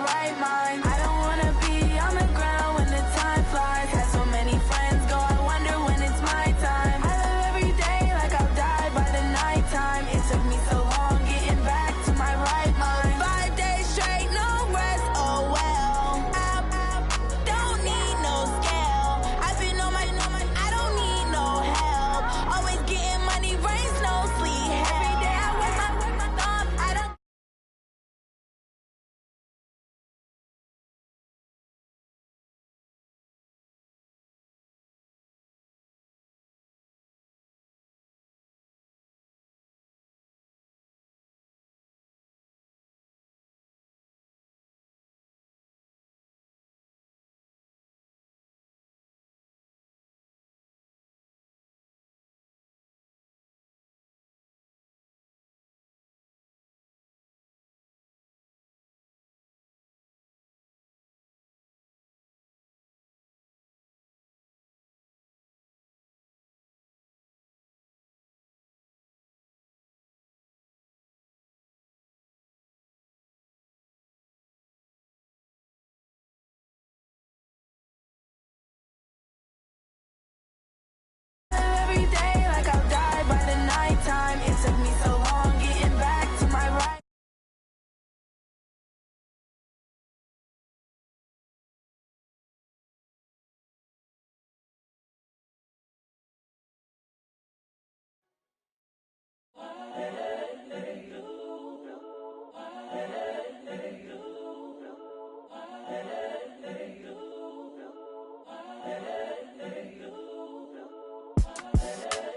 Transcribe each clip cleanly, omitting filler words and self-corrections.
right mind. I don't wanna be on the ground when the time flies. Had so many friends go, I wonder when it's my time. I live every day like I'll die by the nighttime. It took me so long getting back to my right mind. 5 days straight, no rest, oh well. I don't need no scale. I've been on my, I don't need no help. Always getting money, rain, snow, sleet. Every day I work my thumb, I don't. Every day like I'll die by the nighttime. It took me so long getting back to my right.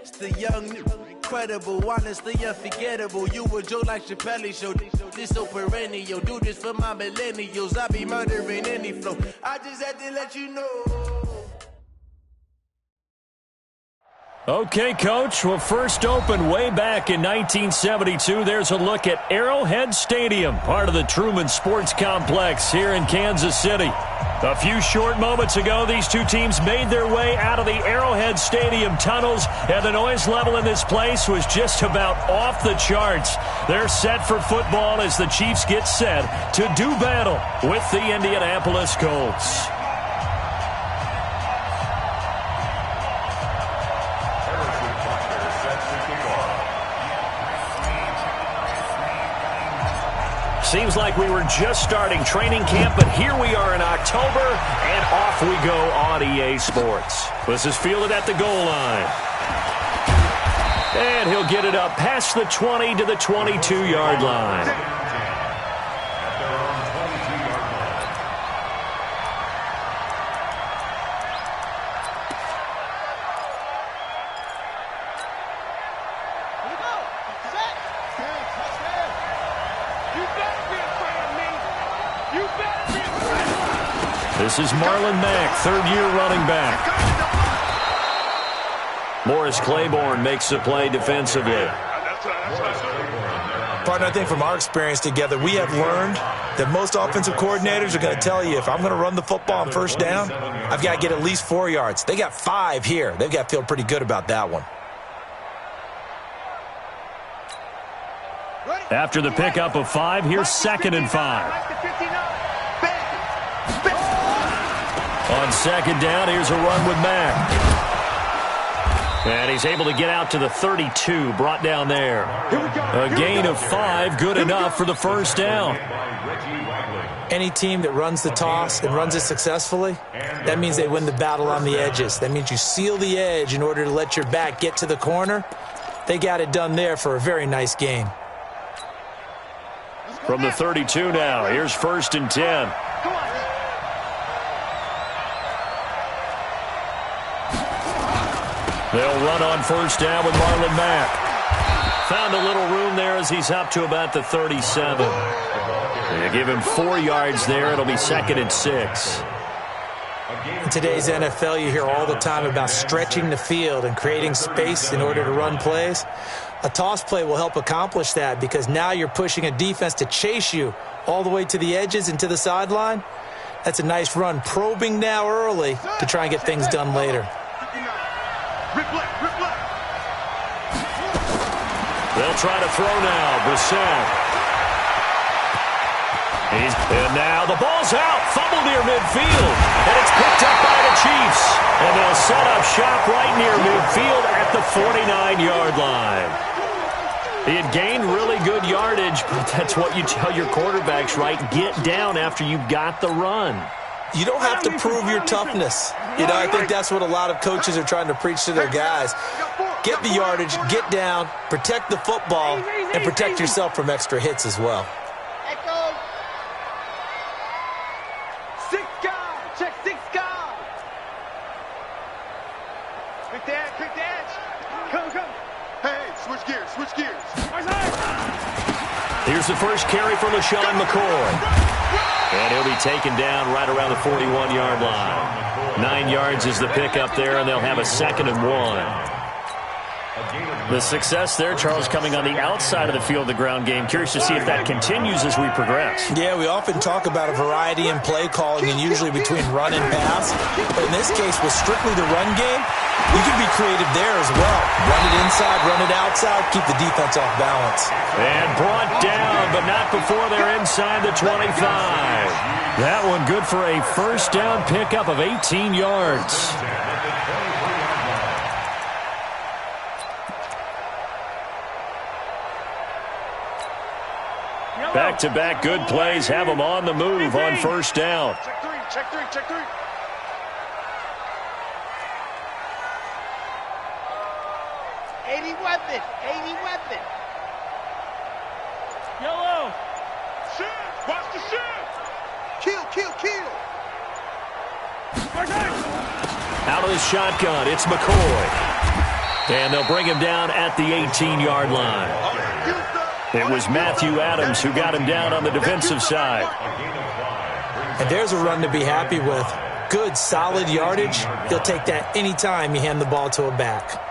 It's the young, incredible, honestly unforgettable. You a joke like Chappelle Show. This so perennial. Do this for my millennials. I be murdering any flow. I just had to let you know. Okay, Coach. Well, first opened way back in 1972. There's a look at Arrowhead Stadium, part of the Truman Sports Complex here in Kansas City. A few short moments ago, these two teams made their way out of the Arrowhead Stadium tunnels, and the noise level in this place was just about off the charts. They're set for football as the Chiefs get set to do battle with the Indianapolis Colts. Seems like we were just starting training camp, but here we are in October, and off we go on EA Sports. This is fielded at the goal line. And he'll get it up past the 20 to the 22-yard line. This is Marlon Mack, third-year running back. Morris Claiborne makes the play defensively. Partner, I think from our experience together, we have learned that most offensive coordinators are going to tell you, if I'm going to run the football on first down, I've got to get at least 4 yards. They got 5 here. They've got to feel pretty good about that one. After the pickup of 5, here's 2nd and 5. On 2nd down, here's a run with Mack. And he's able to get out to the 32, brought down there. A gain of 5, good enough for the first down. Any team that runs the toss and runs it successfully, that means they win the battle on the edges. That means you seal the edge in order to let your back get to the corner. They got it done there for a very nice gain. From the 32 now, here's 1st and 10. They'll run on first down with Marlon Mack. Found a little room there as he's up to about the 37. They give him 4 yards there. It'll be 2nd and 6. In today's NFL, you hear all the time about stretching the field and creating space in order to run plays. A toss play will help accomplish that because now you're pushing a defense to chase you all the way to the edges and to the sideline. That's a nice run, probing now early to try and get things done later. They'll try to throw now. Brissett. And now the ball's out. Fumble near midfield. And it's picked up by the Chiefs. And they'll set up shop right near midfield at the 49-yard line. He had gained really good yardage, but that's what you tell your quarterbacks, right? Get down after you've got the run. You don't have to prove your toughness. I think that's what a lot of coaches are trying to preach to their guys. Get the yardage, get down, protect the football, and protect yourself from extra hits as well. Echo. 6 guard. Check 6 guard. Quick dash. Come. Hey, switch gears. Here's the first carry for LaShawn McCoy. And he'll be taken down right around the 41-yard line. 9 yards is the pickup there, and they'll have a 2nd and 1. The success there, Charles, coming on the outside of the field, the ground game. Curious to see if that continues as we progress. Yeah, we often talk about a variety in play calling and usually between run and pass. But in this case, with strictly the run game, you can be creative there as well. Run it inside, run it outside, keep the defense off balance. And brought down, but not before they're inside the 25. That one good for a first down pickup of 18 yards. Back-to-back good plays have them on the move on first down. Check three. Weapon. Yellow. Shoot. Watch the shoot. Kill. Out of the shotgun, it's McCoy. And they'll bring him down at the 18-yard line. It was Matthew Adams who got him down on the defensive side. And there's a run to be happy with. Good, solid yardage. He'll take that anytime you hand the ball to a back.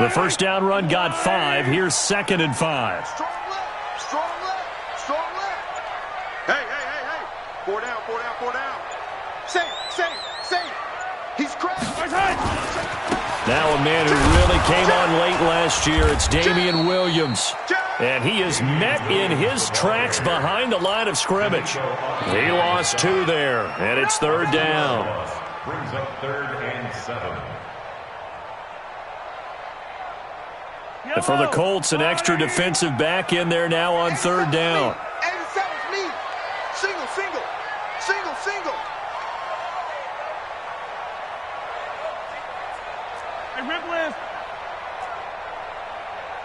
The first down run got 5. Here's 2nd and 5. Strong left. Hey. 4 down. Safe. He's crashed. Now a man who really came on late last year, it's Damian Williams. And he is met in his tracks behind the line of scrimmage. He lost 2 there, and it's 3rd down. Brings up 3rd and 7. And for the Colts, an extra defensive back in there now on 3rd down. 87's me. Single. Hey, Ripland.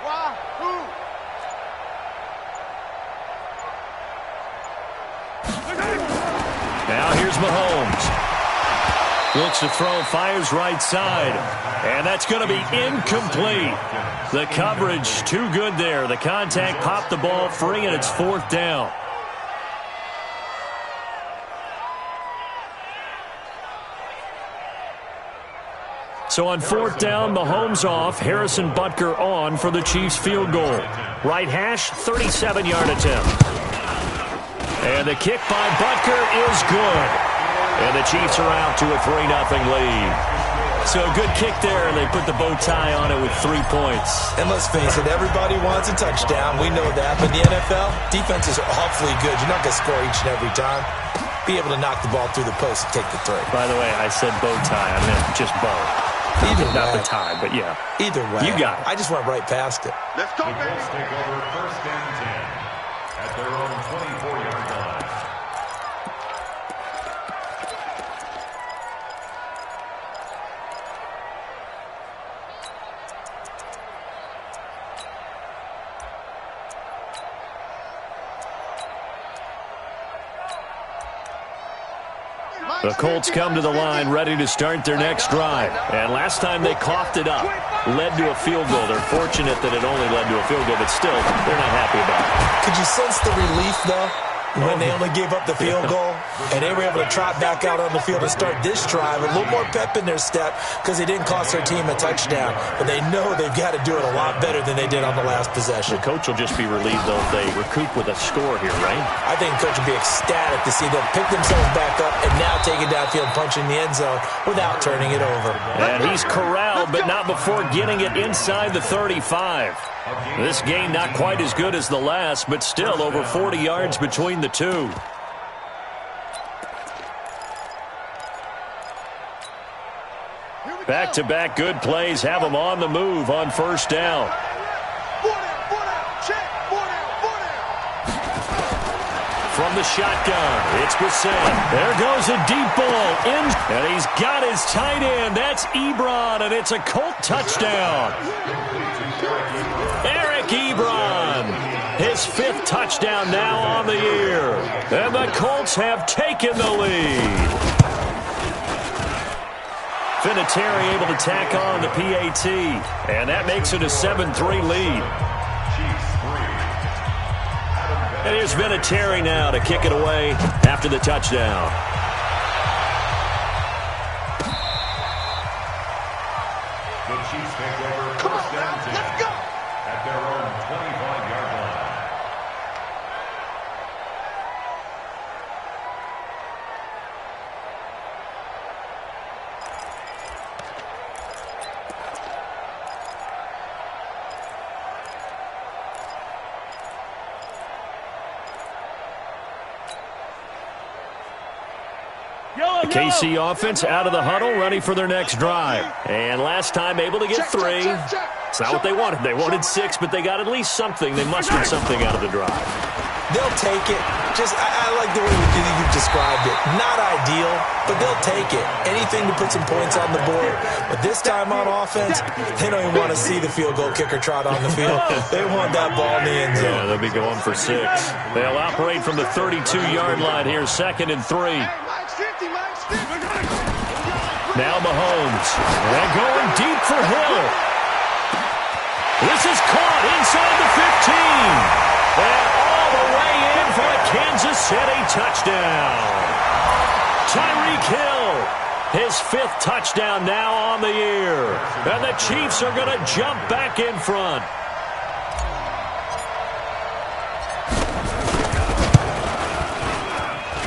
Why? Who? Now here's Mahomes. Looks to throw, fires right side. And that's going to be incomplete. The coverage too good there. The contact popped the ball free, and it's 4th down. So on 4th down, Mahomes off, Harrison Butker on for the Chiefs field goal. Right hash, 37-yard attempt. And the kick by Butker is good. And the Chiefs are out to a 3-0 lead. So a good kick there, and they put the bow tie on it with 3 points. And let's face it, everybody wants a touchdown. We know that. But in the NFL, defenses are awfully good. You're not going to score each and every time. Be able to knock the ball through the post and take the 3. By the way, I said bow tie. I meant just bow. Either way. Not the tie, but yeah. Either way. You got it. I just went right past it. Let's go, baby. Colts take over 1st and 10 at their own 24-yard line. The Colts come to the line ready to start their next drive. And last time they coughed it up, led to a field goal. They're fortunate that it only led to a field goal, but still, they're not happy about it. Could you sense the relief, though? when they only gave up the field goal, and they were able to trot back out on the field to start this drive. A little more pep in their step because they didn't cost their team a touchdown. But they know they've got to do it a lot better than they did on the last possession. The coach will just be relieved, though, if they recoup with a score here, right? I think the coach will be ecstatic to see them pick themselves back up and now take it downfield, punch in the end zone without turning it over. And he's corralled, but not before getting it inside the 35. This game not quite as good as the last, but still over 40 yards between the two. Back-to-back good plays have them on the move on first down. From the shotgun, it's Brissett. There goes a deep ball. And he's got his tight end. That's Ebron, and it's a Colt touchdown. Eric Ebron, his 5th touchdown now on the year. And the Colts have taken the lead. Vinatieri able to tack on the PAT, and that makes it a 7-3 lead. And here's Vinatieri now to kick it away after the touchdown. The Chiefs take over first down 10 at their own 25-yard line. The KC offense out of the huddle, ready for their next drive. And last time able to get 3. It's not what they wanted. They wanted 6, but they got at least something. They mustered something out of the drive. They'll take it. I like the way you've described it. Not ideal, but they'll take it. Anything to put some points on the board. But this time on offense, they don't even want to see the field goal kicker trot on the field. They want that ball in the end zone. Yeah, they'll be going for 6. They'll operate from the 32-yard line here, 2nd and 3. Now Mahomes. And going deep for Hill. This is caught inside the 15. And all the way in for a Kansas City touchdown. Tyreek Hill, his 5th touchdown now on the year. And the Chiefs are going to jump back in front.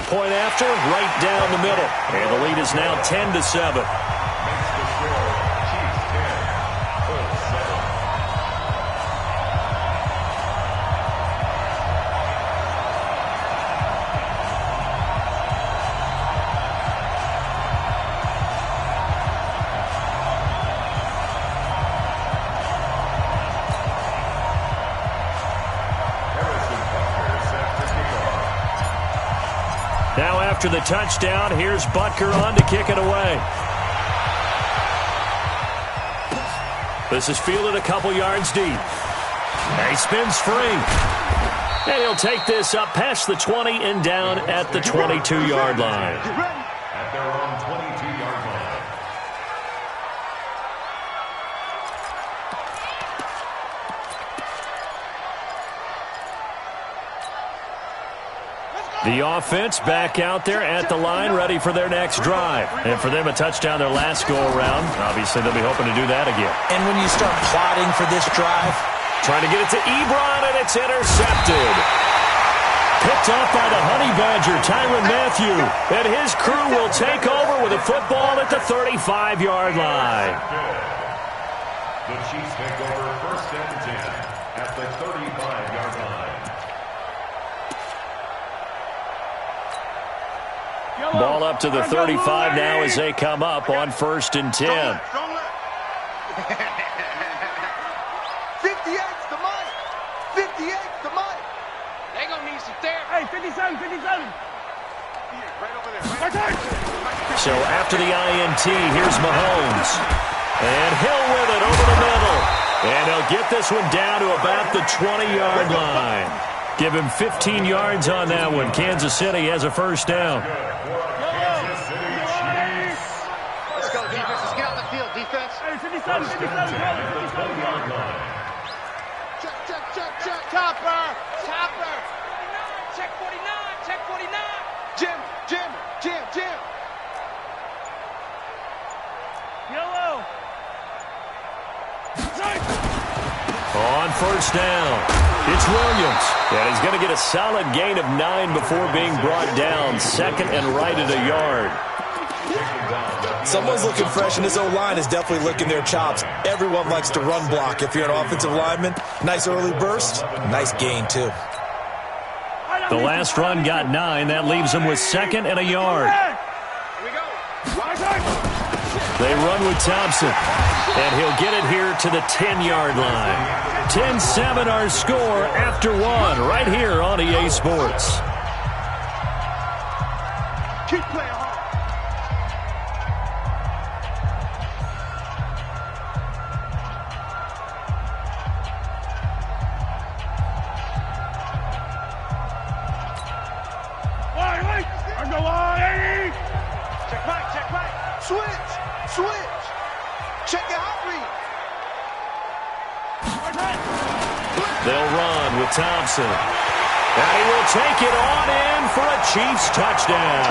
Point after, right down the middle. And the lead is now 10-7. Now after the touchdown, here's Butker on to kick it away. This is fielded a couple yards deep. And he spins free. And he'll take this up past the 20 and down at the 22-yard line. At their own 22-yard line. The offense back out there at the line, ready for their next drive. And for them, a touchdown their last go-around. Obviously, they'll be hoping to do that again. And when you start plotting for this drive, trying to get it to Ebron, and it's intercepted. Picked off by the Honey Badger, Tyrann Mathieu. And his crew will take over with a football at the 35-yard line. The Chiefs take over first and 10 at the 35-yard line. Ball up to the 35 now as they come up on 1st and 10. 58's the money. 58's the money. They gonna need some therapy. Hey, 57, 57. Right over there. So after the INT, here's Mahomes. And Hill with it over the middle. And he'll get this one down to about the 20-yard line. Give him 15 yards on that one. Kansas City has a first down. Let's go, defense. Let's get on the field, defense. Hey, 57, 57. Check. Topper. Check 49. On first down, it's Williams. And he's going to get a solid gain of 9 before being brought down. Second and right at a yard. Someone's looking fresh, and this O-line is definitely licking their chops. Everyone likes to run block. If you're an offensive lineman, nice early burst, nice gain, too. The last run got 9. That leaves him with second and a yard. They run with Thompson, and he'll get it here to the 10-yard line. 10-7 our score after 1 right here on EA Sports. Keep playing hard. Check back. Switch. Check your hot read. They'll run with Thompson. And he will take it on in for a Chiefs touchdown.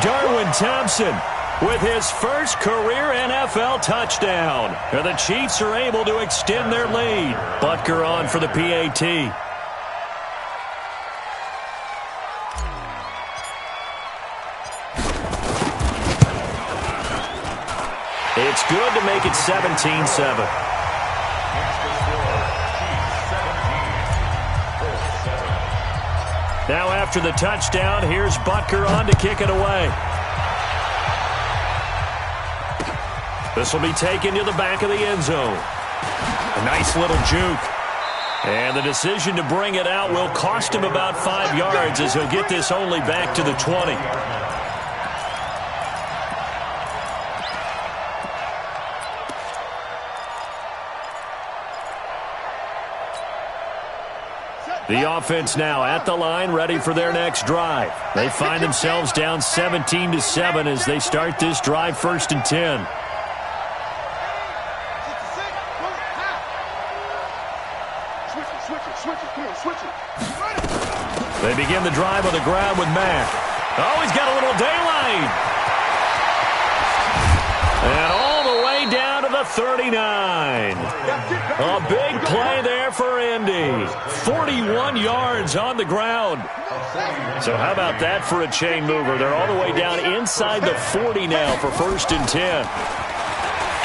Darwin Thompson with his first career NFL touchdown. And the Chiefs are able to extend their lead. Butker on for the PAT. It's good to make it 17-7. Now after the touchdown, here's Butker on to kick it away. This will be taken to the back of the end zone. A nice little juke. And the decision to bring it out will cost him about 5 yards as he'll get this only back to the 20. The offense now at the line, ready for their next drive. They find themselves down 17-7 as they start this drive, 1st and 10. They begin the drive on the ground with Mack. Oh, he's got a little daylight. And all the way down to the 39. A big play there for Indy. 41 yards on the ground. So how about that for a chain mover? They're all the way down inside the 40 now for 1st and 10.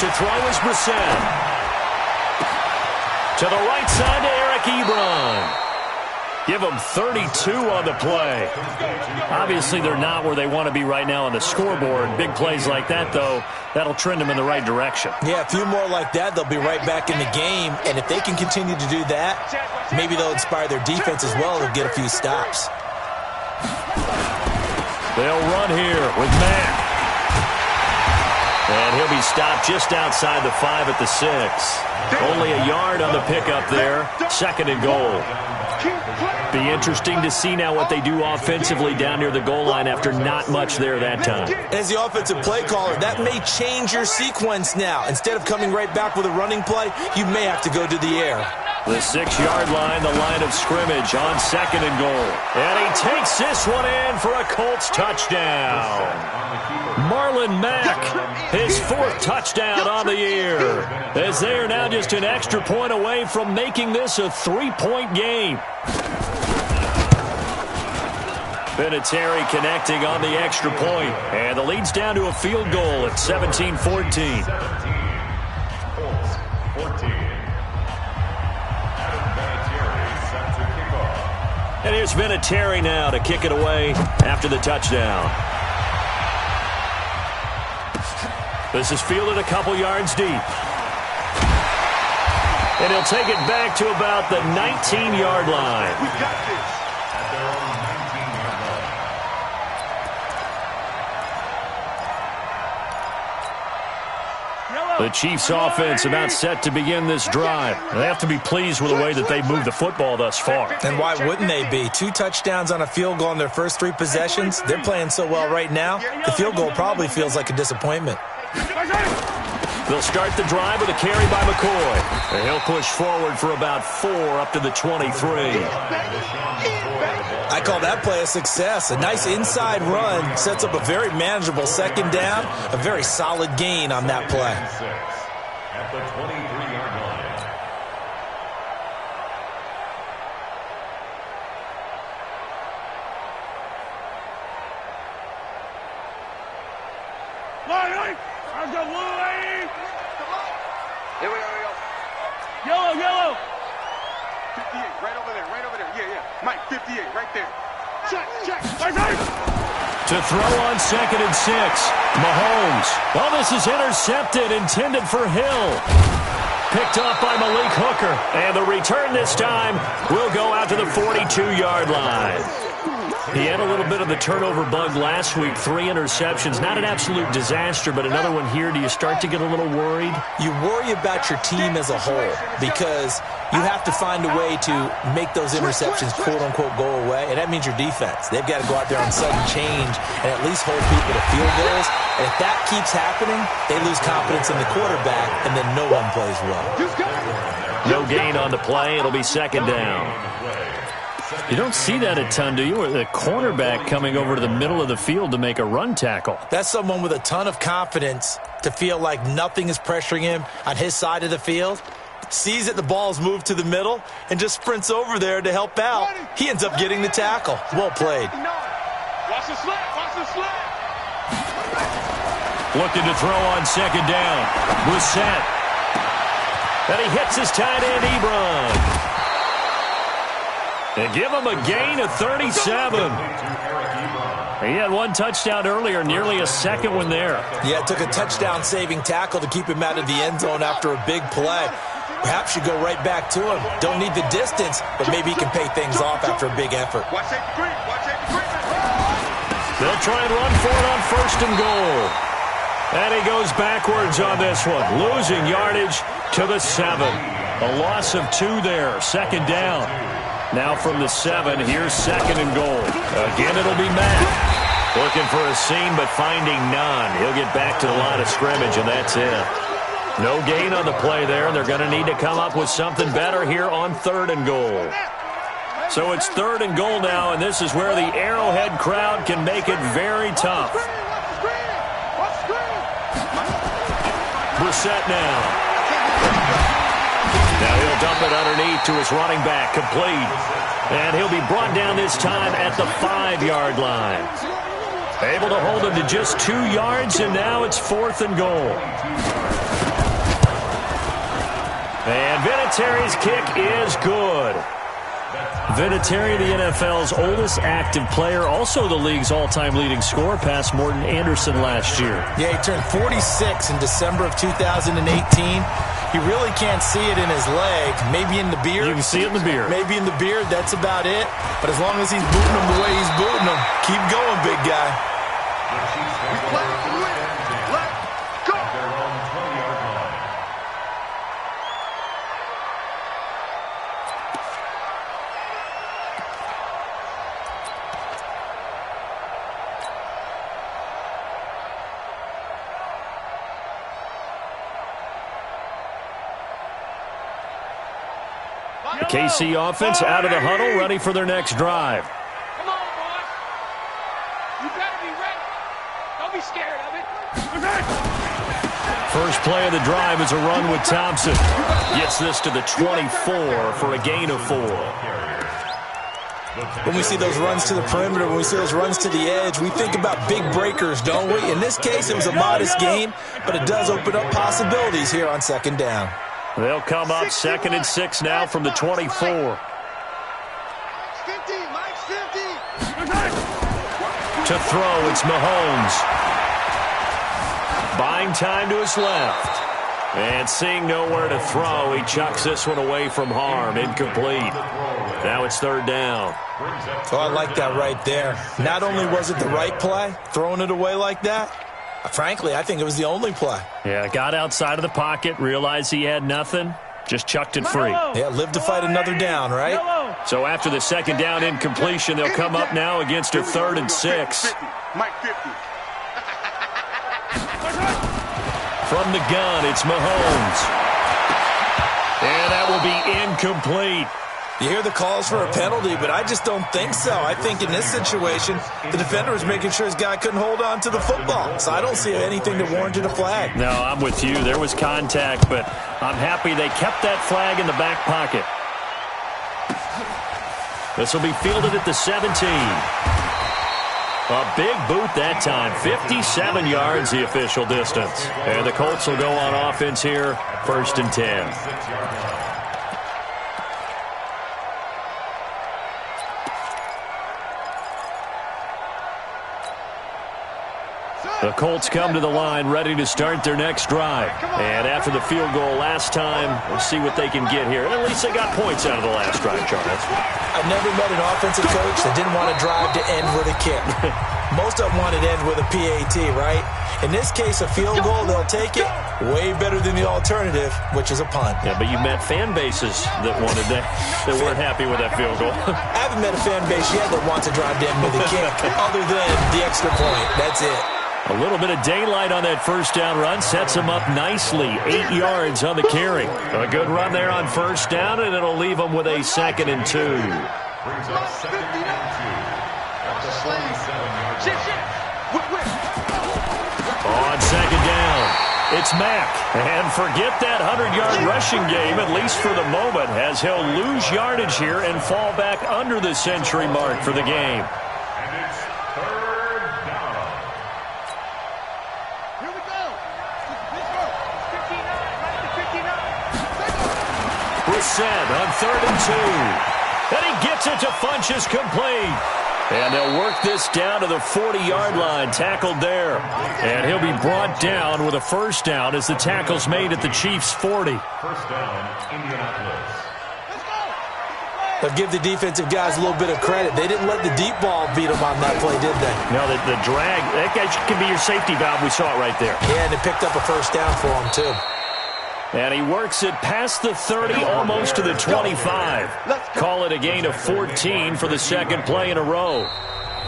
To throw is Brissett. To the right side to Eric Ebron. Give them 32 on the play. Obviously, they're not where they want to be right now on the scoreboard. Big plays like that, though, that'll trend them in the right direction. Yeah, a few more like that, they'll be right back in the game. And if they can continue to do that, maybe they'll inspire their defense as well. They'll get a few stops. They'll run here with Mack. And he'll be stopped just outside the 5 at the 6. Only a yard on the pickup there. 2nd and goal. Be interesting to see now what they do offensively down near the goal line after not much there that time. As the offensive play caller, that may change your sequence now. Instead of coming right back with a running play, you may have to go to the air. The 6-yard line, the line of scrimmage on 2nd and goal. And he takes this one in for a Colts touchdown. Marlon Mack, his 4th touchdown on the year. As they are now just an extra point away from making this a 3-point game. Vinatieri connecting on the extra point. And the lead's down to a field goal at 17-14. And here's Vinatieri now to kick it away after the touchdown. This is fielded a couple yards deep. And he'll take it back to about the 19-yard line. We got this. At their own 19-yard line. The Chiefs' offense about set to begin this drive. They have to be pleased with the way that they've moved the football thus far. And why wouldn't they be? 2 touchdowns on a field goal in their first 3 possessions. They're playing so well right now, the field goal probably feels like a disappointment. They'll start the drive with a carry by McCoy. And he'll push forward for about 4 up to the 23. I call that play a success. A nice inside run sets up a very manageable 2nd down. A very solid gain on that play. At the 23-yard line. Here we go. Yellow. 58, right over there. Yeah. Mike, 58, right there. Check. To throw on 2nd and 6. Mahomes. Well, this is intercepted, intended for Hill. Picked off by Malik Hooker. And the return this time will go out to the 42-yard line. He had a little bit of the turnover bug last week. 3 interceptions. Not an absolute disaster, but another one here. Do you start to get a little worried? You worry about your team as a whole because you have to find a way to make those interceptions, quote-unquote, go away, and that means your defense. They've got to go out there on sudden change and at least hold people to field goals. And if that keeps happening, they lose confidence in the quarterback, and then no one plays well. No gain on the play. It'll be 2nd down. You don't see that a ton, do you? Or the cornerback coming over to the middle of the field to make a run tackle. That's someone with a ton of confidence to feel like nothing is pressuring him on his side of the field. Sees that the ball's moved to the middle and just sprints over there to help out. He ends up getting the tackle. Well played. Watch the slap. Looking to throw on 2nd down. Brissett. And he hits his tight end, Ebron. And give him a gain of 37. He had 1 touchdown earlier, nearly a second one there. Yeah, it took a touchdown-saving tackle to keep him out of the end zone after a big play. Perhaps you go right back to him. Don't need the distance, but maybe he can pay things off after a big effort. They'll try and run for it on 1st and goal. And he goes backwards on this one, losing yardage to the 7. A loss of 2 there, 2nd down. Now from the 7, here's 2nd and goal. Again, it'll be Matt. Looking for a seam, but finding none. He'll get back to the line of scrimmage, and that's it. No gain on the play there. They're going to need to come up with something better here on 3rd and goal. So it's 3rd and goal now, and this is where the Arrowhead crowd can make it very tough. Brissett now. Now he'll dump it underneath to his running back, complete. And he'll be brought down this time at the 5-yard line. Able to hold him to just 2 yards, and now it's 4th and goal. And Vinatieri's kick is good. Vinatieri, the NFL's oldest active player, also the league's all-time leading scorer, past Morton Anderson last year. Yeah, he turned 46 in December of 2018. He really can't see it in his leg. Maybe in the beard. You can see it in the beard. Maybe in the beard, that's about it. But as long as he's booting him the way he's booting him, keep going, big guy. The KC offense out of the huddle, ready for their next drive. Come on, boys. You better be ready. Don't be scared of it. First play of the drive is a run with Thompson. Gets this to the 24 for a gain of 4. When we see those runs to the perimeter, when we see those runs to the edge, we think about big breakers, don't we? In this case, it was a modest gain, but it does open up possibilities here on 2nd down. They'll come up 2nd and 6 now from the 24. 50, Mike 50. To throw, it's Mahomes. Buying time to his left. And seeing nowhere to throw, he chucks this one away from harm. Incomplete. Now it's 3rd down. Oh, I like that right there. Not only was it the right play, throwing it away like that, frankly, I think it was the only play. Yeah, got outside of the pocket, realized he had nothing, just chucked it free. Yeah, live to fight another down, right? So after the 2nd down incompletion, they'll come up now against a 3rd and 6. Mike 50. From the gun, it's Mahomes. And that will be incomplete. You hear the calls for a penalty, but I just don't think so. I think in this situation, the defender was making sure his guy couldn't hold on to the football. So I don't see anything that warranted a flag. No, I'm with you. There was contact, but I'm happy they kept that flag in the back pocket. This will be fielded at the 17. A big boot that time. 57 yards the official distance. And the Colts will go on offense here, 1st and 10. The Colts come to the line ready to start their next drive. And after the field goal last time, we'll see what they can get here. And at least they got points out of the last drive, Charles. I've never met an offensive coach that didn't want to drive to end with a kick. Most of them wanted to end with a PAT, right? In this case, a field goal, they'll take it. Way better than the alternative, which is a punt. Yeah, but you met fan bases that wanted that weren't happy with that field goal. I haven't met a fan base yet that wants to drive to end with a kick, other than the extra point. That's it. A little bit of daylight on that first down run sets him up nicely. 8 yards on the carry. A good run there on first down, and it'll leave him with a 2nd and 2. Brings up 2nd and 2 at the 47-yard line. On 2nd down, it's Mack. And forget that 100-yard rushing game, at least for the moment, as he'll lose yardage here and fall back under the century mark for the game. And it's 3rd down. Here we go. Let's go. 59, right to 59. Brissett on 3rd and 2. And he gets it to Funchess, complete. And they'll work this down to the 40-yard line, tackled there. And he'll be brought down with a first down as the tackle's made at the Chiefs' 40. First down, Indianapolis. But give the defensive guys a little bit of credit. They didn't let the deep ball beat them on that play, did they? No, the drag, that guy can be your safety valve. We saw it right there. Yeah, and they picked up a first down for him, too. And he works it past the 30, almost to the 25. Call it a gain of 14 for the 2nd play in a row.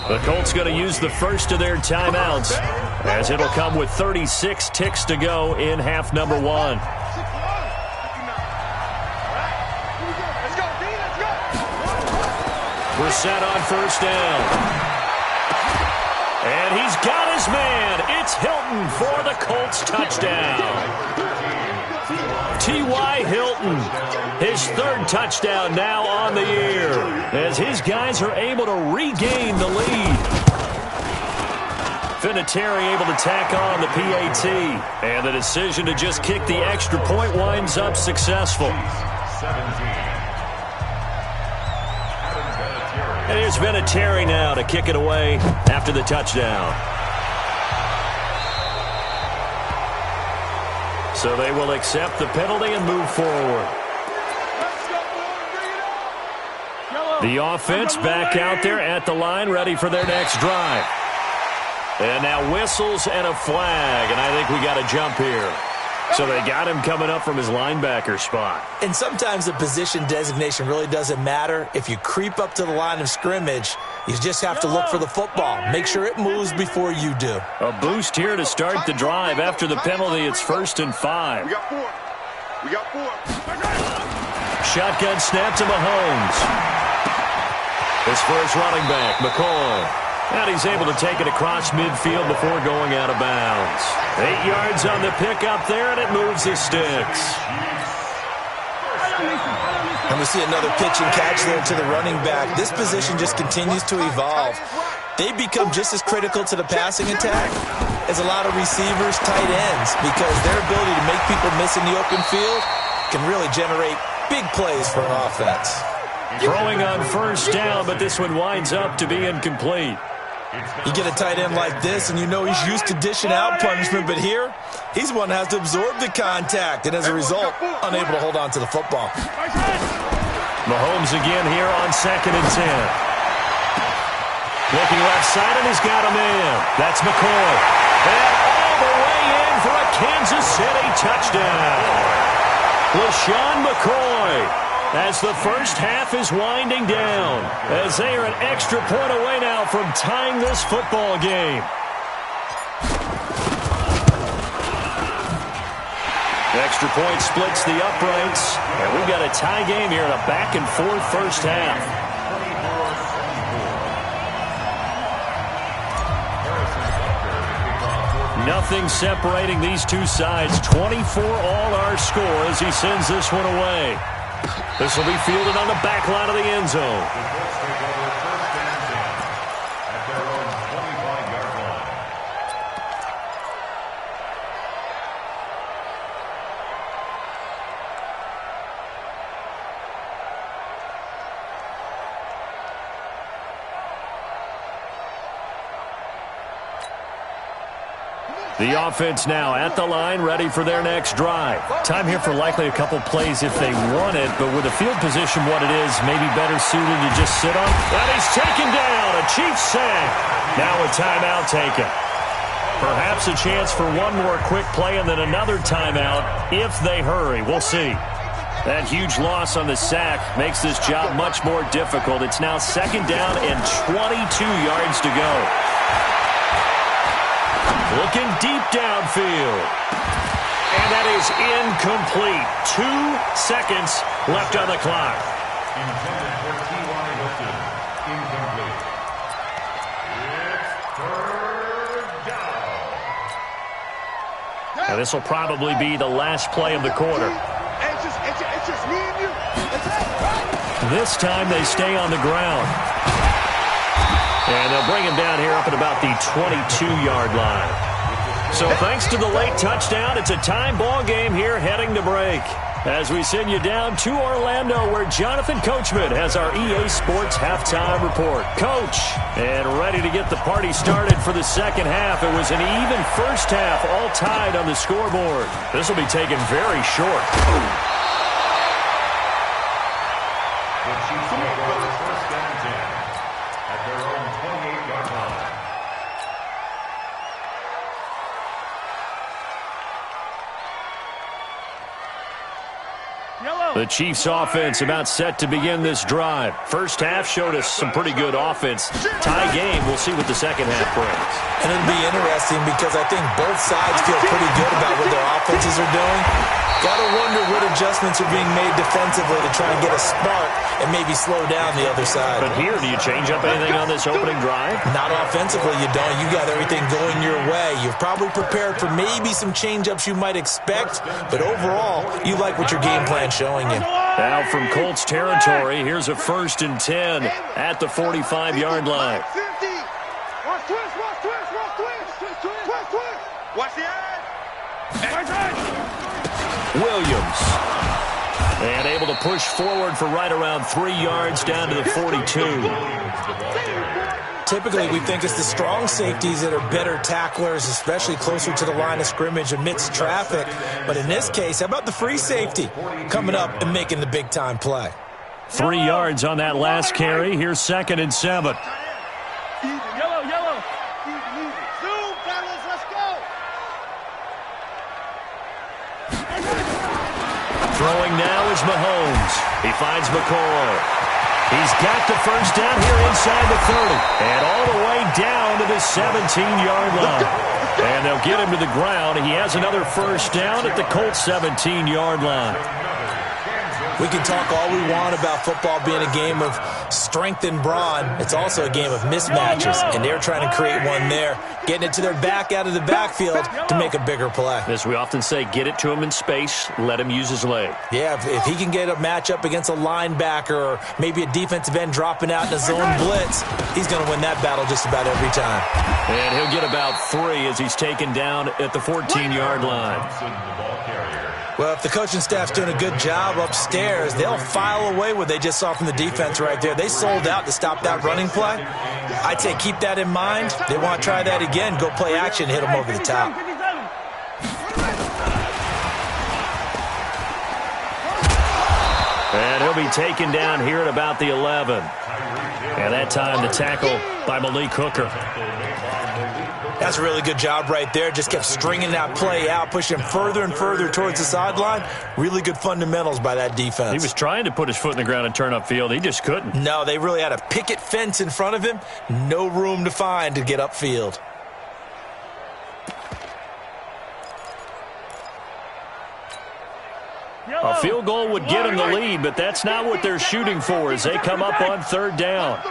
The Colts going to use the first of their timeouts, as it'll come with 36 ticks to go in half number 1. Brissett on first down. And he's got his man. It's Hilton for the Colts touchdown. T.Y. Hilton, his 3rd touchdown now on the year, as his guys are able to regain the lead. Vinatieri able to tack on the PAT, and the decision to just kick the extra point winds up successful. 17. And here's Vinatieri now to kick it away after the touchdown. So they will accept the penalty and move forward. The offense back out there at the line, ready for their next drive. And now whistles and a flag, and I think we got a jump here. So they got him coming up from his linebacker spot. And sometimes the position designation really doesn't matter. If you creep up to the line of scrimmage, you just have to look for the football. Make sure it moves before you do. A boost here to start the drive. After the penalty, it's 1st and 5. We got 4. We got 4. Shotgun snap to Mahomes. His first running back, McCoy. And he's able to take it across midfield before going out of bounds. 8 yards on the pickup there, and it moves the sticks. And we see another pitch and catch there to the running back. This position just continues to evolve. They become just as critical to the passing attack as a lot of receivers, tight ends, because their ability to make people miss in the open field can really generate big plays for an offense. Throwing on first down, but this one winds up to be incomplete. You get a tight end like this, and you know he's used to dishing out punishment, but here, he's one that has to absorb the contact, and as a result, unable to hold on to the football. Mahomes again here on 2nd and 10. Looking left side, and he's got a man. That's McCoy. And all the way in for a Kansas City touchdown. LaShawn McCoy, as the first half is winding down, as they are an extra point away now from tying this football game. Extra point splits the uprights, and we've got a tie game here in a back-and-forth first half. Nothing separating these two sides. 24 all our score as he sends this one away. This will be fielded on the back line of the end zone. The offense now at the line, ready for their next drive. Time here for likely a couple plays if they want it, but with the field position what it is, maybe better suited to just sit on. And he's taken down, a Chiefs sack. Now a timeout taken. Perhaps a chance for one more quick play and then another timeout if they hurry. We'll see. That huge loss on the sack makes this job much more difficult. It's now second down and 22 yards to go. Looking deep downfield. And that is incomplete. 2 seconds left on the clock. Intended for T.Y. Hilton. Incomplete. It's 3rd down. Now this will probably be the last play of the quarter. It's just me and you. This time they stay on the ground. And they'll bring him down here up at about the 22-yard line. So thanks to the late touchdown, it's a time ball game here heading to break. As we send you down to Orlando, where Jonathan Coachman has our EA Sports halftime report. Coach, and ready to get the party started for the second half. It was an even first half, all tied on the scoreboard. This will be taken very short. The Chiefs will go to 1st down and 10 at their own 28-yard line. The Chiefs offense about set to begin this drive. First half showed us some pretty good offense. Tie game, we'll see what the second half brings. And it'll be interesting because I think both sides feel pretty good about what their offenses are doing. Got to wonder what adjustments are being made defensively to try and get a spark and maybe slow down the other side. But here, do you change up anything on this opening drive? Not offensively, you don't. You got everything going your way. You've probably prepared for maybe some change-ups you might expect, but overall, you like what your game plan's showing you. Now from Colts territory, here's a 1st and 10 at the 45-yard line. Watch the eye. Williams. And able to push forward for right around 3 yards down to the 42. Typically, we think it's the strong safeties that are better tacklers, especially closer to the line of scrimmage amidst traffic. But in this case, how about the free safety coming up and making the big-time play? 3 yards on that last carry. Here's 2nd and 7. Yellow. Zoom, fellas, let's go. Throwing now is Mahomes. He finds McCoy. He's got the first down here inside the 30. And all the way down to the 17-yard line. And they'll get him to the ground. He has another first down at the Colts 17-yard line. We can talk all we want about football being a game of strength and brawn. It's also a game of mismatches, and they're trying to create one there, getting it to their back out of the backfield to make a bigger play. As we often say, get it to him in space, let him use his leg. Yeah, if he can get a matchup against a linebacker or maybe a defensive end dropping out in a zone blitz, he's going to win that battle just about every time. And he'll get about 3 as he's taken down at the 14-yard line. Well, if the coaching staff's doing a good job upstairs, they'll file away what they just saw from the defense right there. They sold out to stop that running play. I'd say keep that in mind. They want to try that again. Go play action, hit them over the top. And he'll be taken down here at about the 11. And that time the tackle by Malik Hooker. That's a really good job right there. Just kept stringing that play out, pushing him further and further towards the sideline. Really good fundamentals by that defense. He was trying to put his foot in the ground and turn upfield. He just couldn't. No, they really had a picket fence in front of him. No room to find to get upfield. A field goal would get them the lead, but that's not what they're shooting for as they come up on 3rd down.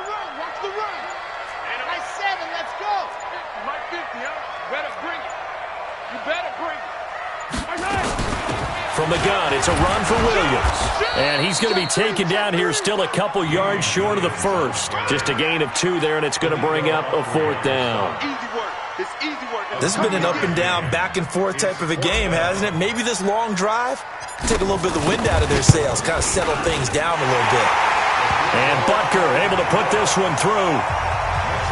From the gun, it's a run for Williams. And he's going to be taken down here still a couple yards short of the first. Just a gain of 2 there, and it's going to bring up a 4th down. This has been an up and down, back and forth type of a game, hasn't it? Maybe this long drive, take a little bit of the wind out of their sails, kind of settle things down a little bit. And Butker able to put this one through.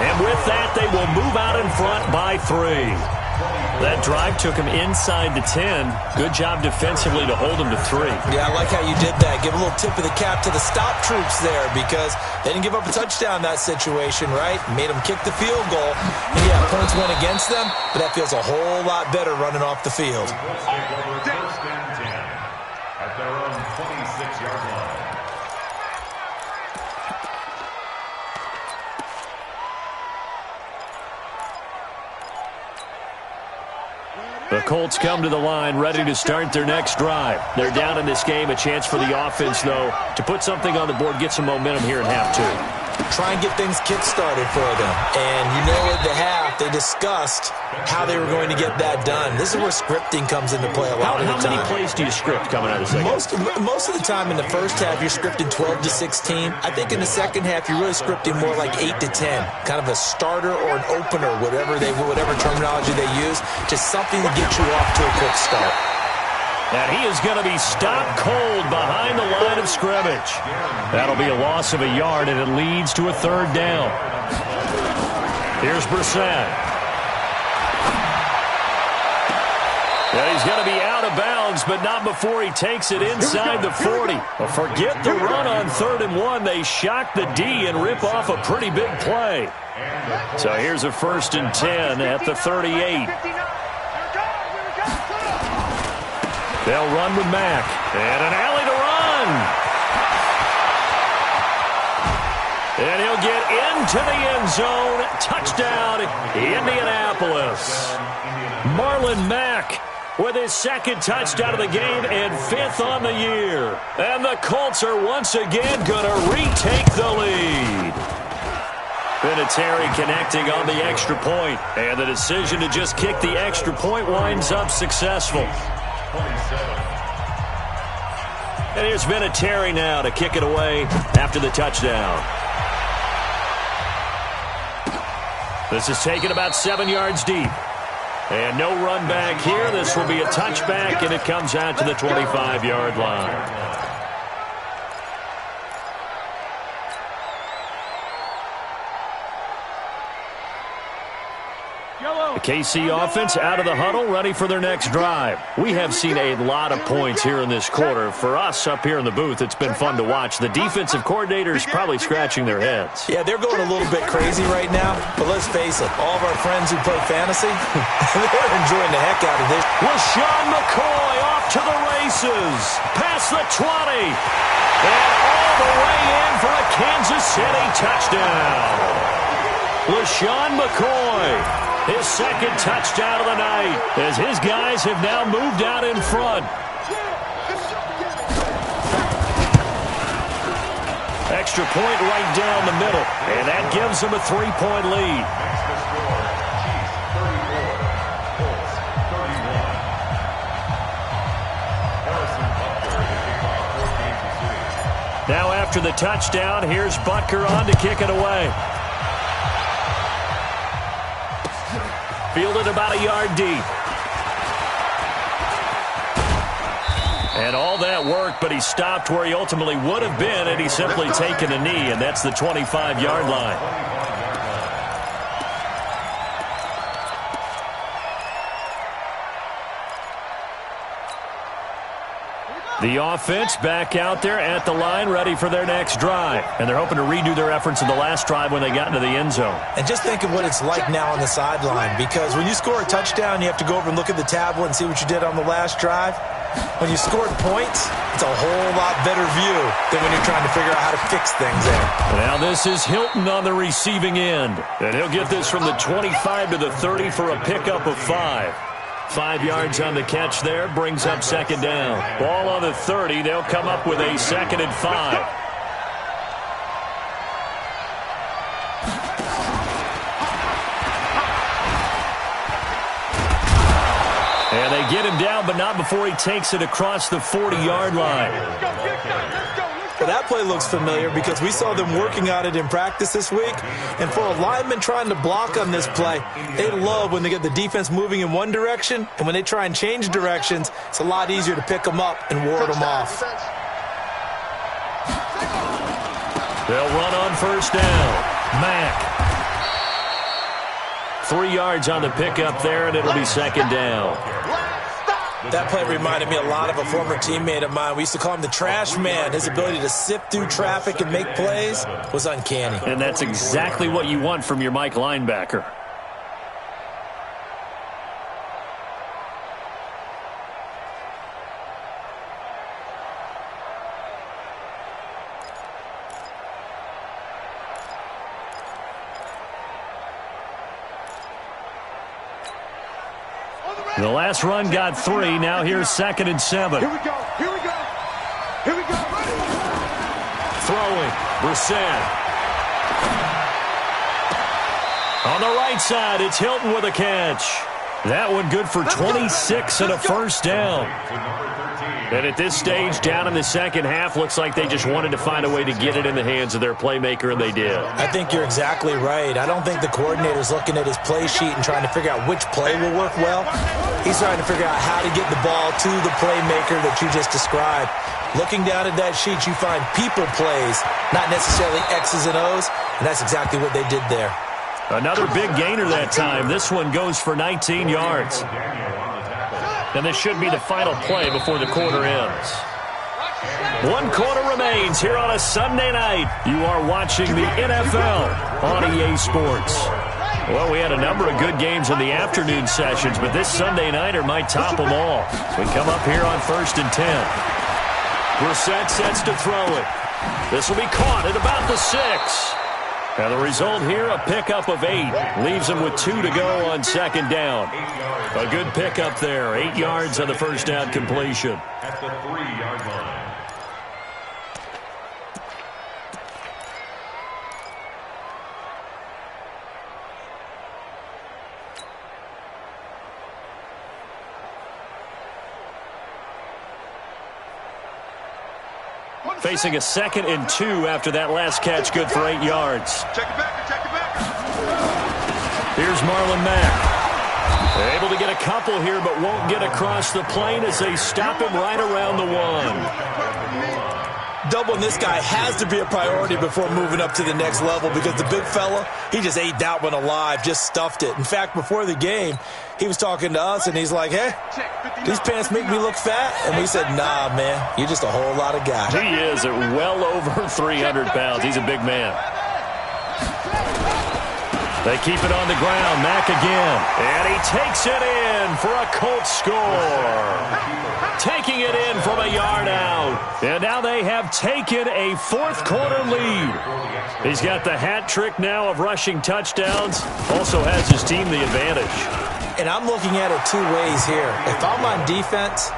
And with that, they will move out in front by 3. That drive took him inside the 10. Good job defensively to hold him to 3. Yeah, I like how you did that. Give a little tip of the cap to the stop troops there because they didn't give up a touchdown in that situation, right? Made them kick the field goal. And yeah, points went against them, but that feels a whole lot better running off the field. First and 10 at their own 26-yard line. The Colts come to the line ready to start their next drive. They're down in this game. A chance for the offense, though, to put something on the board, get some momentum here in half 2. Try and get things kick-started for them. And you know at the half, they discussed how they were going to get that done. This is where scripting comes into play a lot of the time. How many plays do you script coming out of the second? Most of the time in the first half, you're scripting 12 to 16. I think in the second half, you're really scripting more like 8 to 10. Kind of a starter or an opener, whatever terminology they use. Just something to get you off to a quick start. And he is going to be stopped cold behind the line of scrimmage. That'll be a loss of a yard, and it leads to a 3rd down. Here's Brissett. And he's going to be out of bounds, but not before he takes it inside the 40. Well, forget the run on 3rd and 1. They shock the D and rip off a pretty big play. So here's a 1st and 10 at the 38. They'll run with Mack. And an alley to run. And he'll get into the end zone. Touchdown, Indianapolis. Marlon Mack with his 2nd touchdown of the game and 5th on the year. And the Colts are once again going to retake the lead. Vinatieri connecting on the extra point. And the decision to just kick the extra point winds up successful. And here's Vinatieri now to kick it away after the touchdown. This is taken about 7 yards deep. And no run back here. This will be a touchback, and it comes out to the 25-yard line. The KC offense out of the huddle, ready for their next drive. We have seen a lot of points here in this quarter. For us up here in the booth, it's been fun to watch. The defensive coordinators probably scratching their heads. Yeah, they're going a little bit crazy right now, but let's face it, all of our friends who play fantasy, they're enjoying the heck out of this. LaShawn McCoy off to the races, past the 20, and all the way in for a Kansas City touchdown. LaShawn McCoy. His 2nd touchdown of the night as his guys have now moved out in front. Extra point right down the middle, and that gives them a 3-point lead. Now after the touchdown, here's Butker on to kick it away. Fielded about a yard deep. And all that work, but he stopped where he ultimately would have been, and he's simply taken a knee, and that's the 25-yard line. The offense back out there at the line, ready for their next drive. And they're hoping to redo their efforts in the last drive when they got into the end zone. And just think of what it's like now on the sideline, because when you score a touchdown, you have to go over and look at the tablet and see what you did on the last drive. When you scored points, it's a whole lot better view than when you're trying to figure out how to fix things there. Now this is Hilton on the receiving end. And he'll get this from the 25 to the 30 for a pickup of 5. 5 yards on the catch there, brings up 2nd down. Ball on the 30, they'll come up with a 2nd and 5. And they get him down, but not before he takes it across the 40-yard line. Well, that play looks familiar because we saw them working on it in practice this week. And for a lineman trying to block on this play, they love when they get the defense moving in one direction. And when they try and change directions, it's a lot easier to pick them up and ward them off. They'll run on 1st down. Mack 3 yards on the pickup there, and it'll be second down. That play reminded me a lot of a former teammate of mine. We used to call him the trash man. His ability to sift through traffic and make plays was uncanny. And that's exactly what you want from your Mike linebacker. The last run got 3. Now here's 2nd and 7. Here we go. Here we go. Here we go. Throwing. Brissett. On the right side, it's Hilton with a catch. That one good for 26 and a first down. And at this stage, down in the second half, looks like they just wanted to find a way to get it in the hands of their playmaker, and they did. I think you're exactly right. I don't think the coordinator's looking at his play sheet and trying to figure out which play will work well. He's trying to figure out how to get the ball to the playmaker that you just described. Looking down at that sheet, you find people plays, not necessarily X's and O's, and that's exactly what they did there. Another big gainer that time. This one goes for 19 yards. And this should be the final play before the quarter ends. 1 quarter remains here on a Sunday night. You are watching the NFL on EA Sports. Well, we had a number of good games in the afternoon sessions, but this Sunday nighter might top them all. We come up here on 1st and 10. Brissett sets to throw it. This will be caught at about the 6. And the result here, a pickup of 8. Leaves him with 2 to go on 2nd down. A good pickup there. 8 yards on the first down completion. At the 3-yard line. Facing a 2nd and 2 after that last catch, good for 8 yards. Check it back. Check it back. Here's Marlon Mack. They're able to get a couple here, but won't get across the plane as they stop him right around the 1. Doubling this guy has to be a priority before moving up to the next level because the big fella, he just ate that one alive, just stuffed it. In fact, before the game, he was talking to us, and he's like, hey, these pants make me look fat? And we said, nah, man, you're just a whole lot of guy. He is at well over 300 pounds. He's a big man. They keep it on the ground. Mack again. And he takes it in for a Colts score. Taking it in from a yard out. And now they have taken a 4th quarter lead. He's got the hat trick now of rushing touchdowns. Also has his team the advantage. And I'm looking at it 2 ways here. If I'm on defense,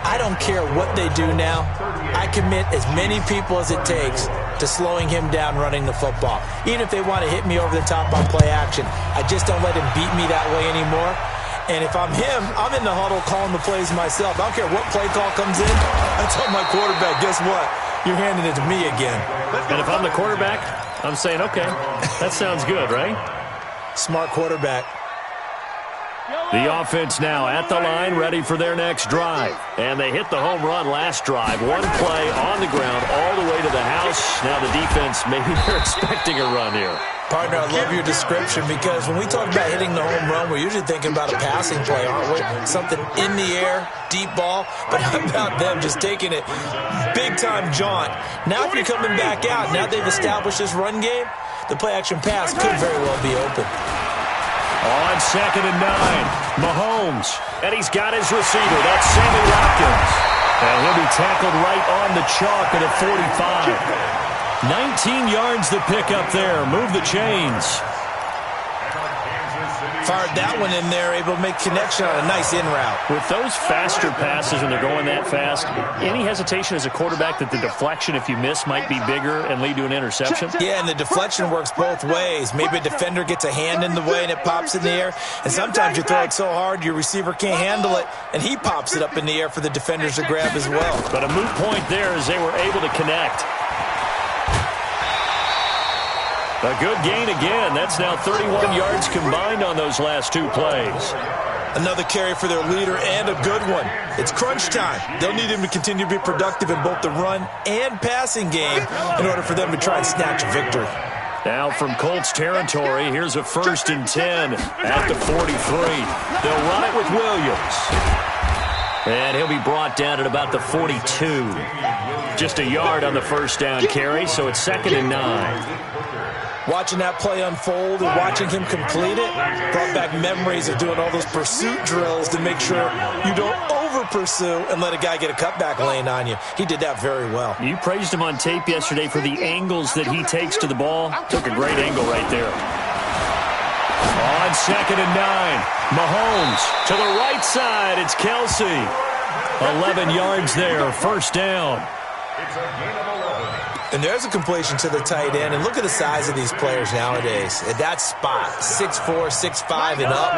I don't care what they do now. I commit as many people as it takes to slowing him down running the football. Even if they want to hit me over the top on play action, I just don't let him beat me that way anymore. And if I'm him, I'm in the huddle calling the plays myself. I don't care what play call comes in. I tell my quarterback, guess what? You're handing it to me again. And if I'm the quarterback, I'm saying, okay, that sounds good, right? Smart quarterback. The offense now at the line, ready for their next drive. And they hit the home run last drive. 1 play on the ground all the way to the house. Now the defense, maybe they're expecting a run here. Partner, I love your description because when we talk about hitting the home run, we're usually thinking about a passing play, aren't we? Something in the air, deep ball. But how about them just taking it big-time jaunt? Now if you're coming back out, now they've established this run game, the play-action pass could very well be open. On 2nd and 9, Mahomes. And he's got his receiver. That's Sammy Watkins. And he'll be tackled right on the chalk at a 45. 19 yards the pickup there. Move the chains. Fired that one in there, able to make connection on a nice in route. With those faster passes when they're going that fast, any hesitation as a quarterback that the deflection, if you miss, might be bigger and lead to an interception? Yeah, and the deflection works both ways. Maybe a defender gets a hand in the way and it pops in the air. And sometimes you throw it so hard your receiver can't handle it, and he pops it up in the air for the defenders to grab as well. But a moot point there as they were able to connect. A good gain again. That's now 31 yards combined on those last 2 plays. Another carry for their leader and a good one. It's crunch time. They'll need him to continue to be productive in both the run and passing game in order for them to try and snatch a victory. Now from Colts territory, here's a 1st and 10 at the 43. They'll run it with Williams. And he'll be brought down at about the 42. Just a yard on the first down carry, so it's 2nd and 9. Watching that play unfold and watching him complete it brought back memories of doing all those pursuit drills to make sure you don't over-pursue and let a guy get a cutback lane on you. He did that very well. You praised him on tape yesterday for the angles that he takes to the ball. Took a great angle right there. On 2nd and 9, Mahomes to the right side. It's Kelsey. 11 yards there, 1st down. It's a gain of 11. And there's a completion to the tight end. And look at the size of these players nowadays. At that spot, 6'4", 6'5", and up.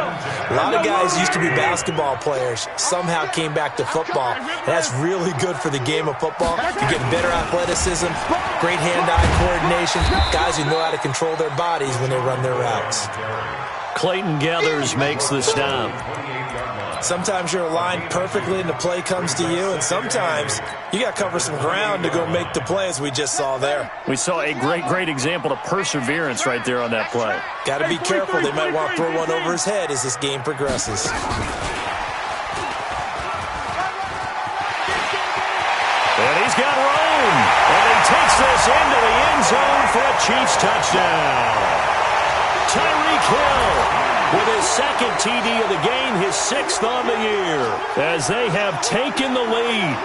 A lot of guys used to be basketball players. Somehow came back to football. And that's really good for the game of football. You get better athleticism, great hand-eye coordination, guys who know how to control their bodies when they run their routes. Clayton Gathers makes the stop. Sometimes you're aligned perfectly and the play comes to you, and sometimes you got to cover some ground to go make the play, as we just saw there. We saw a great example of perseverance right there on that play. Got to be careful. They might want to throw one over his head as this game progresses. And he's got room. And he takes this into the end zone for a Chiefs touchdown. Tyreek Hill with his 2nd TD of the game, his 6th on the year, as they have taken the lead.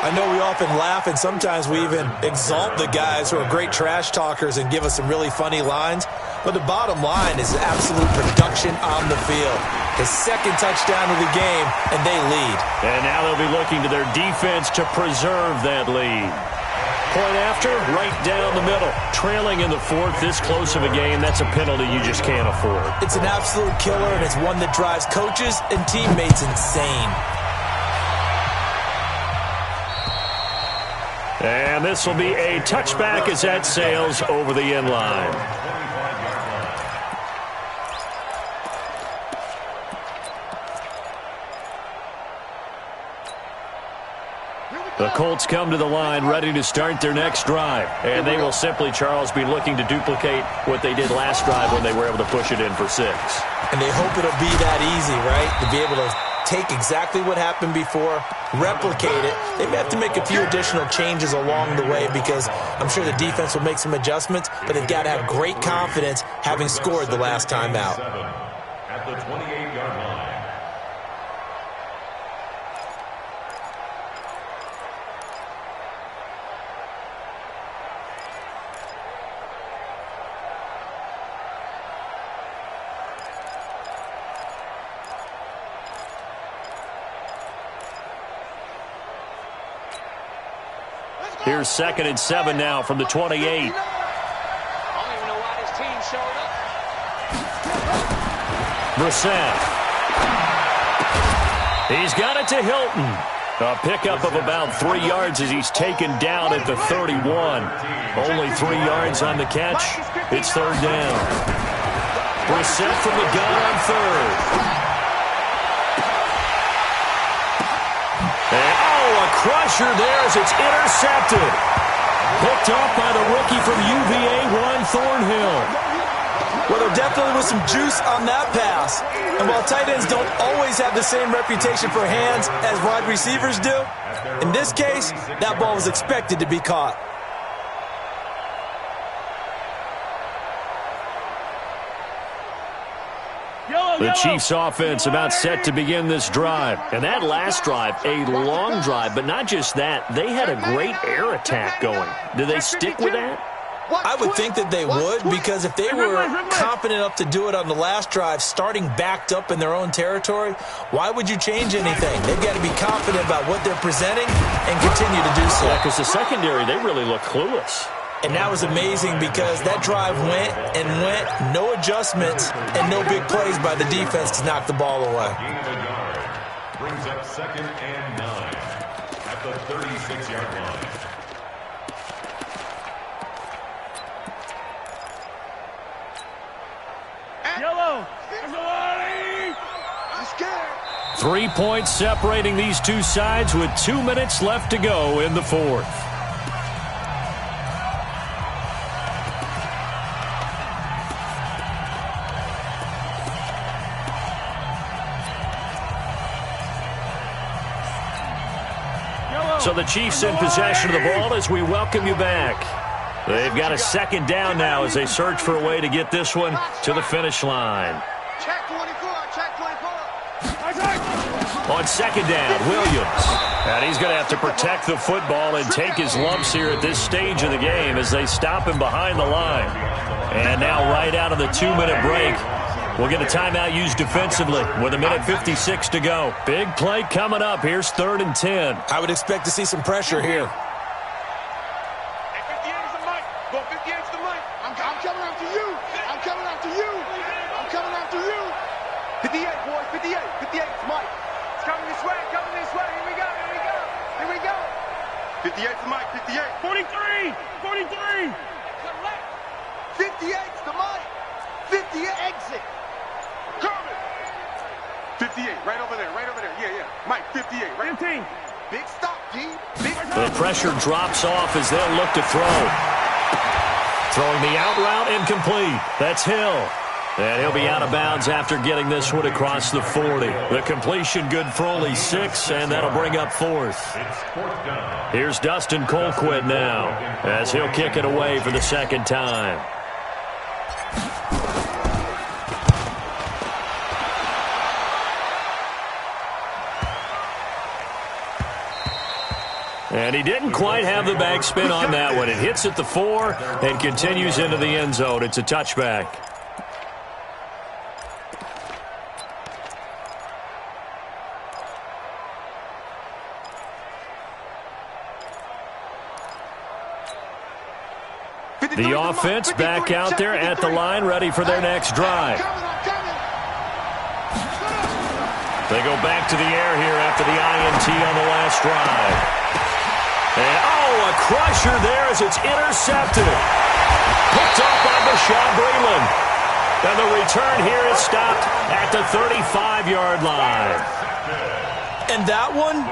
I know we often laugh, and sometimes we even exalt the guys who are great trash talkers and give us some really funny lines. But the bottom line is absolute production on the field. His 2nd touchdown of the game, and they lead. And now they'll be looking to their defense to preserve that lead. Point after, right down the middle. Trailing in the 4th, this close of a game, that's a penalty you just can't afford. It's an absolute killer, and it's one that drives coaches and teammates insane. And this will be a touchback as that sails over the end line. The Colts come to the line ready to start their next drive. And they will simply, Charles, be looking to duplicate what they did last drive when they were able to push it in for 6. And they hope it'll be that easy, right? To be able to take exactly what happened before, replicate it. They may have to make a few additional changes along the way because I'm sure the defense will make some adjustments, but they've got to have great confidence having scored the last time out. At the 28-yard line. Here's 2nd and 7 now from the 28. I don't even know why this team showed up. Brissett. He's got it to Hilton. A pickup of about 3 yards as he's taken down at the 31. Only 3 yards on the catch. It's 3rd down. Brissett from the gun on 3rd. A crusher there as it's intercepted. Picked up by the rookie from UVA, Juan Thornhill. Well, there definitely was some juice on that pass. And while tight ends don't always have the same reputation for hands as wide receivers do, in this case, that ball was expected to be caught. The Chiefs offense about set to begin this drive. And that last drive, a long drive, but not just that, they had a great air attack going. Do they stick with that? I would think that they would, because if they were confident enough to do it on the last drive, starting backed up in their own territory, why would you change anything? They've got to be confident about what they're presenting and continue to do so. Yeah, because the secondary, they really look clueless. And that was amazing because that drive went and went, no adjustments, and no big plays by the defense to knock the ball away. Brings up 2nd and 9 at the 36-yard line. Yellow. 3 points separating these two sides with 2 minutes left to go in the 4th. So the Chiefs in possession of the ball as we welcome you back. They've got a second down now as they search for a way to get this one to the finish line. Check 24, check 24. On second down, Williams. And he's going to have to protect the football and take his lumps here at this stage of the game as they stop him behind the line. And now right out of the 2-minute break, we'll get a timeout used defensively with 1:56 to go. Big play coming up. Here's 3rd and 10. I would expect to see some pressure here. I'm coming after you. I'm coming after you. I'm coming after you. 58, boys, 58. 58, it's Mike. It's coming this way, coming this way. Here we go, here we go. Here we go. 58 to Mike, 58. 43, 43. 58's the Mike. 58 exit. Coming. 58, right over there, right over there. Yeah, yeah. Mike, 58, right? 15. Big stop, G. Big The pressure drops off as they'll look to throw. Throwing the out route incomplete. That's Hill. And he'll be out of bounds after getting this one across the 40. The completion good for only 6, and that'll bring up 4th. Here's Dustin Colquitt now as he'll kick it away for the second time. And he didn't quite have the backspin on that one. It hits at the 4 and continues into the end zone. It's a touchback. The offense back out there at the line, ready for their next drive. They go back to the air here after the INT on the last drive. And, a crusher there as it's intercepted. Picked off by Bashaud Breeland. And the return here is stopped at the 35-yard line. And that one,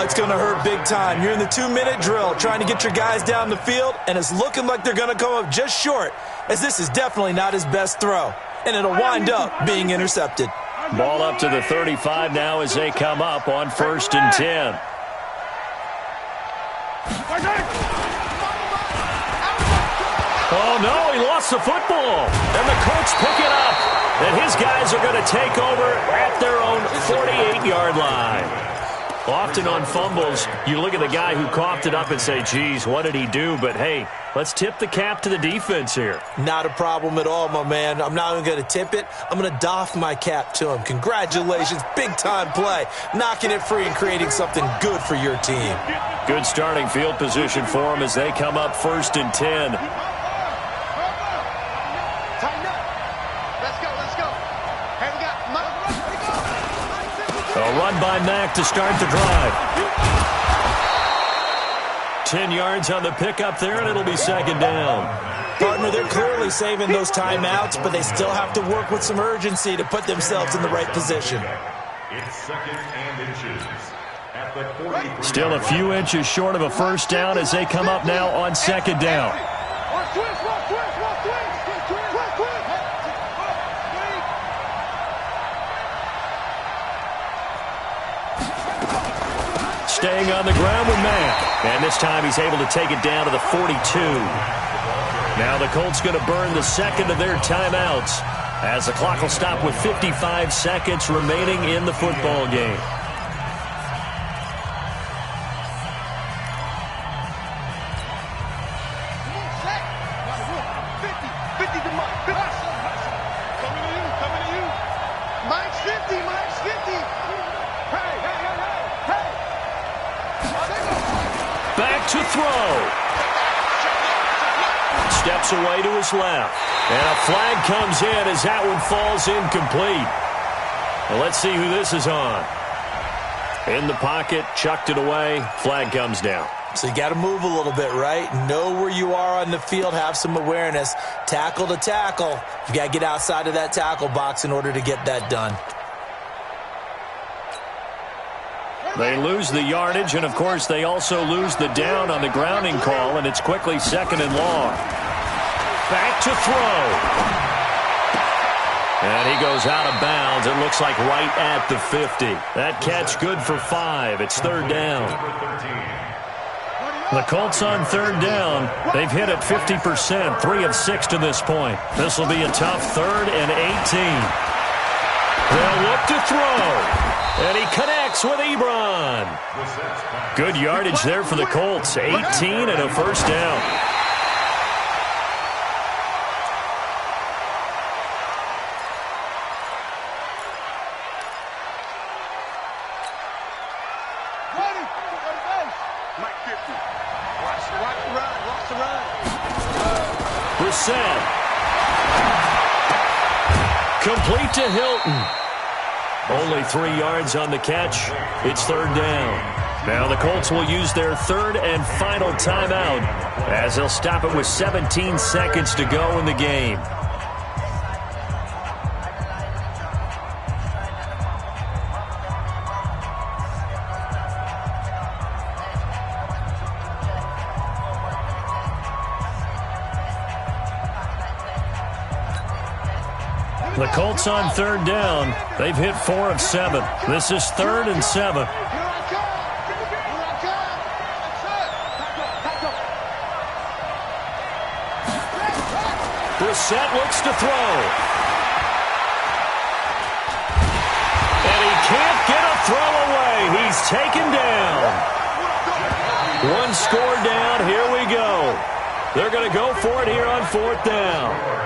it's going to hurt big time. You're in the 2-minute drill trying to get your guys down the field, and it's looking like they're going to come up just short, as this is definitely not his best throw. And it'll wind up being intercepted. Ball up to the 35 now as they come up on 1st and 10. Oh, no, he lost the football. And the Colts pick it up. And his guys are going to take over at their own 48-yard line. Often on fumbles, you look at the guy who coughed it up and say, geez, what did he do? But, hey, let's tip the cap to the defense here. Not a problem at all, my man. I'm not even going to tip it. I'm going to doff my cap to him. Congratulations. Big-time play. Knocking it free and creating something good for your team. Good starting field position for them as they come up 1st and 10. A run by Mack to start the drive. 10 yards on the pickup there, and it'll be 2nd down. Partner, they're clearly saving those timeouts, but they still have to work with some urgency to put themselves in the right position. It's 2nd and inches at the 43. Still a few inches short of a 1st down as they come up now on 2nd down. Staying on the ground with Mack. And this time he's able to take it down to the 42. Now the Colts going to burn the 2nd of their timeouts as the clock will stop with 55 seconds remaining in the football game. To throw. Steps away to his left. And a flag comes in as that one falls incomplete. Well, let's see who this is on. In the pocket, chucked it away. Flag comes down. So you got to move a little bit, right? Know where you are on the field. Have some awareness. Tackle to tackle. You got to get outside of that tackle box in order to get that done. They lose the yardage, and, of course, they also lose the down on the grounding call, and it's quickly 2nd and long. Back to throw. And he goes out of bounds. It looks like right at the 50. That catch good for 5. It's third down. The Colts on third down. They've hit it 50%, 3 of 6 to this point. This will be a tough 3rd and 18. They'll look to throw. And he connects with Ebron. Good yardage there for the Colts. 18 and a first down. Brissett. Complete to Hilton. Only 3 yards on the catch. It's third down. Now the Colts will use their 3rd and final timeout as they'll stop it with 17 seconds to go in the game. The Colts on third down. They've hit 4 of 7. This is 3rd and 7. Brissett looks to throw. And he can't get a throw away. He's taken down. 1 score down. Here we go. They're going to go for it here on 4th down.